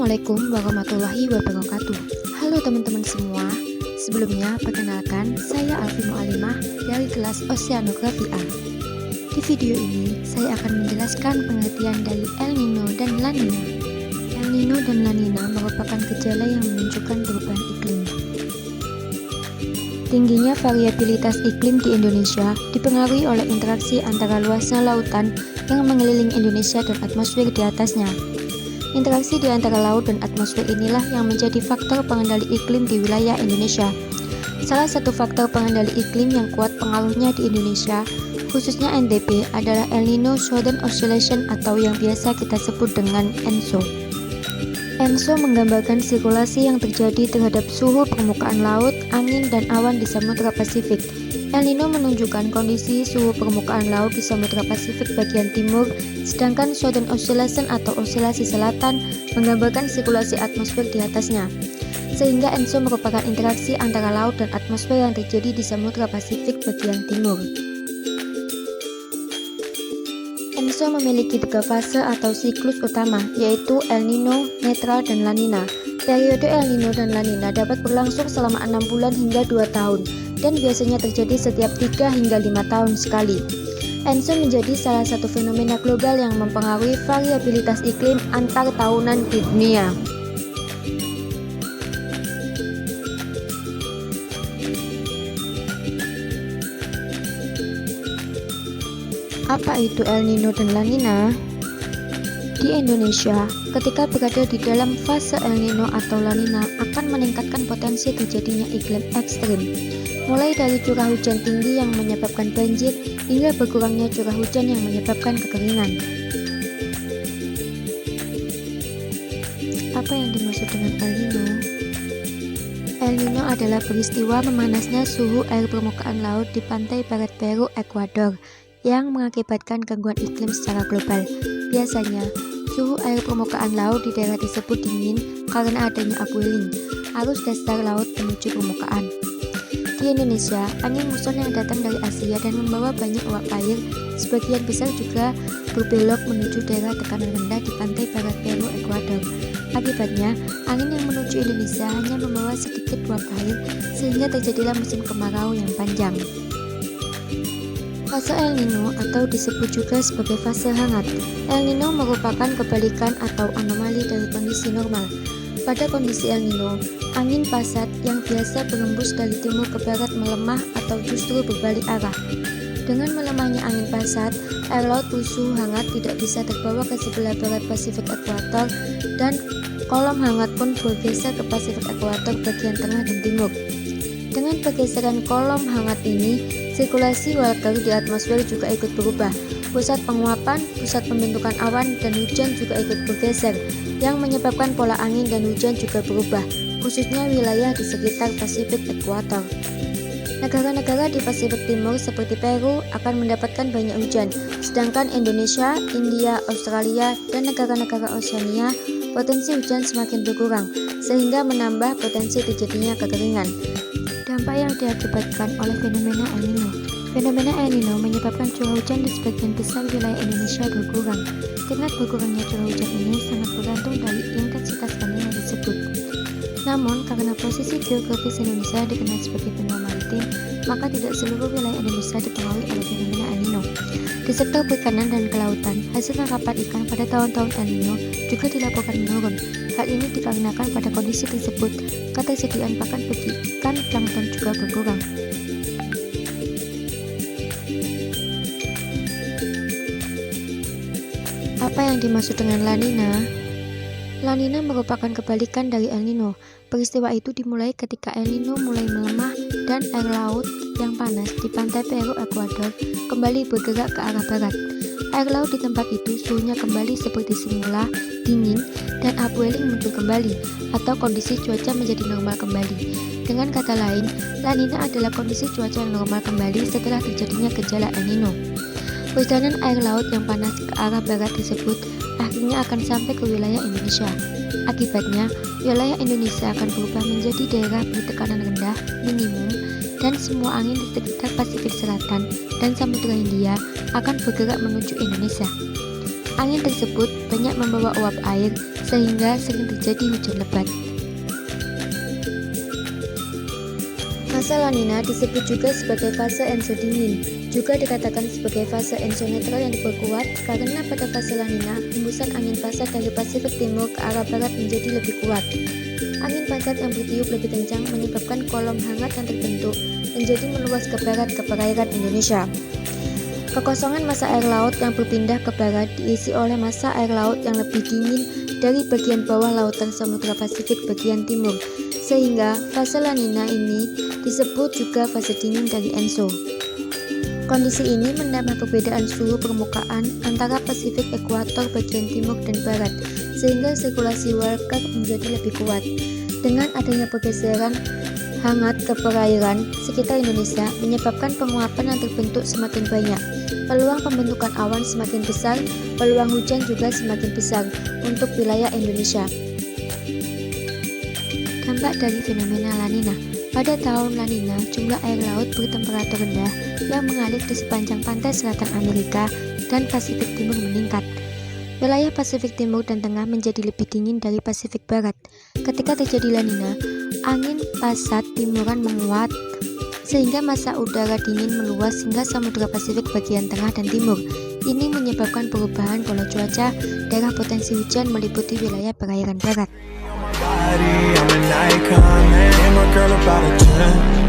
Assalamualaikum warahmatullahi wabarakatuh. Halo teman-teman semua. Sebelumnya perkenalkan, saya Alfi Mu'alimah dari kelas Oceanografi A. Di video ini saya akan menjelaskan pengertian dari El Nino dan La Nina. El Nino dan La Nina merupakan gejala yang menunjukkan perubahan iklim. Tingginya variabilitas iklim di Indonesia dipengaruhi oleh interaksi antara luasnya lautan yang mengelilingi Indonesia dan atmosfer di atasnya. Interaksi di antara laut dan atmosfer inilah yang menjadi faktor pengendali iklim di wilayah Indonesia. Salah satu faktor pengendali iklim yang kuat pengaruhnya di Indonesia, khususnya NTB, adalah El Nino Southern Oscillation atau yang biasa kita sebut dengan ENSO. ENSO menggambarkan sirkulasi yang terjadi terhadap suhu permukaan laut, angin, dan awan di Samudra Pasifik. El Nino menunjukkan kondisi suhu permukaan laut di Samudra Pasifik bagian timur, sedangkan Southern Oscillation atau osilasi selatan menggambarkan sirkulasi atmosfer di atasnya. Sehingga ENSO merupakan interaksi antara laut dan atmosfer yang terjadi di Samudra Pasifik bagian timur. ENSO memiliki 3 fase atau siklus utama, yaitu El Nino, Netral, dan La Nina. Periode El Nino dan La Nina dapat berlangsung selama 6 bulan hingga 2 tahun, dan biasanya terjadi setiap 3 hingga 5 tahun sekali. ENSO menjadi salah satu fenomena global yang mempengaruhi variabilitas iklim antar tahunan di dunia. Apa itu El Nino dan La Nina? Di Indonesia, ketika berada di dalam fase El Nino atau La Nina akan meningkatkan potensi terjadinya iklim ekstrim, mulai dari curah hujan tinggi yang menyebabkan banjir hingga berkurangnya curah hujan yang menyebabkan kekeringan. Apa yang dimaksud dengan El Nino? El Nino adalah peristiwa memanasnya suhu air permukaan laut di pantai barat Peru, Ekuador, yang mengakibatkan gangguan iklim secara global. Biasanya, suhu air permukaan laut di daerah tersebut dingin karena adanya upwelling, arus dasar laut menuju permukaan. Di Indonesia, angin muson yang datang dari Asia dan membawa banyak uap air, sebagian besar juga berbelok menuju daerah tekanan rendah di pantai barat Peru, Ekuador. Akibatnya, angin yang menuju Indonesia hanya membawa sedikit uap air, sehingga terjadilah musim kemarau yang panjang. Fase El Nino atau disebut juga sebagai fase hangat. El Nino merupakan kebalikan atau anomali dari kondisi normal. Pada kondisi El Nino, angin pasat yang biasa berembus dari timur ke barat melemah atau justru berbalik arah. Dengan melemahnya angin pasat, air laut bersuhu hangat tidak bisa terbawa ke sebelah barat Pasifik Ekuator dan kolom hangat pun bergeser ke Pasifik Ekuator bagian tengah dan timur. Dengan pergeseran kolom hangat ini, sirkulasi water di atmosfer juga ikut berubah. Pusat penguapan, pusat pembentukan awan, dan hujan juga ikut bergeser, yang menyebabkan pola angin dan hujan juga berubah, khususnya wilayah di sekitar Pasifik Ekuator. Negara-negara di Pasifik Timur seperti Peru akan mendapatkan banyak hujan, sedangkan Indonesia, India, Australia, dan negara-negara Oseania potensi hujan semakin berkurang, sehingga menambah potensi terjadinya kekeringan. Dampak yang diakibatkan oleh fenomena El Nino. Fenomena El Nino menyebabkan curah hujan di sebagian besar wilayah Indonesia berkurang. Tingkat berkurangnya curah hujan ini sangat bergantung dari intensitas angin yang disebut. Namun, karena posisi geografis Indonesia dikenal sebagai benua maritim, maka tidak seluruh wilayah Indonesia dipengaruhi oleh fenomena El Nino. Di sektor perikanan dan kelautan, hasil tangkapan ikan pada tahun-tahun El Nino juga dilaporkan menurun. Hal ini dikarenakan pada kondisi tersebut, ketersediaan pakan bagi ikan plankton juga berkurang. Apa yang dimaksud dengan La Nina? La Nina merupakan kebalikan dari El Nino. Peristiwa itu dimulai ketika El Nino mulai melemah dan air laut yang panas di pantai Peru, Ekuador kembali bergerak ke arah barat. Air laut di tempat itu suhunya kembali seperti semula, dingin, dan upwelling muncul kembali, atau kondisi cuaca menjadi normal kembali. Dengan kata lain, La Nina adalah kondisi cuaca yang normal kembali setelah terjadinya gejala El Nino. Perjalanan air laut yang panas ke arah barat tersebut akhirnya akan sampai ke wilayah Indonesia. Akibatnya, wilayah Indonesia akan berubah menjadi daerah bertekanan rendah minimum, dan semua angin di sekitar Pasifik Selatan dan Samudra Hindia akan bergerak menuju Indonesia. Angin tersebut banyak membawa uap air sehingga sering terjadi hujan lebat. Fase La Nina disebut juga sebagai fase Enso dingin, juga dikatakan sebagai fase Enso netral yang diperkuat karena pada fase La Nina, hembusan angin pasat dari Pasifik Timur ke arah barat menjadi lebih kuat. Angin pasat yang bertiup lebih kencang menyebabkan kolom hangat yang terbentuk menjadi meluas ke barat ke perairan Indonesia. Kekosongan massa air laut yang berpindah ke barat diisi oleh massa air laut yang lebih dingin dari bagian bawah lautan Samudra Pasifik bagian timur, sehingga fase La Nina ini disebut juga fase dingin dari Enso. Kondisi ini menambah perbedaan suhu permukaan antara Pasifik ekuator bagian timur dan barat, sehingga sirkulasi welker menjadi lebih kuat. Dengan adanya pergeseran hangat ke perairan sekitar Indonesia menyebabkan penguapan yang terbentuk semakin banyak. Peluang pembentukan awan semakin besar, peluang hujan juga semakin besar untuk wilayah Indonesia. Dampak dari fenomena La Nina. Pada tahun La Nina, jumlah air laut bertemperatur rendah yang mengalir di sepanjang pantai selatan Amerika dan Pasifik Timur meningkat. Wilayah Pasifik Timur dan Tengah menjadi lebih dingin dari Pasifik Barat. Ketika terjadi La Nina, angin pasat timuran menguat sehingga massa udara dingin meluas hingga Samudra Pasifik bagian tengah dan timur. Ini menyebabkan perubahan pola cuaca, daerah potensi hujan meliputi wilayah perairan barat. I'm an icon, man, and my girl about a 10.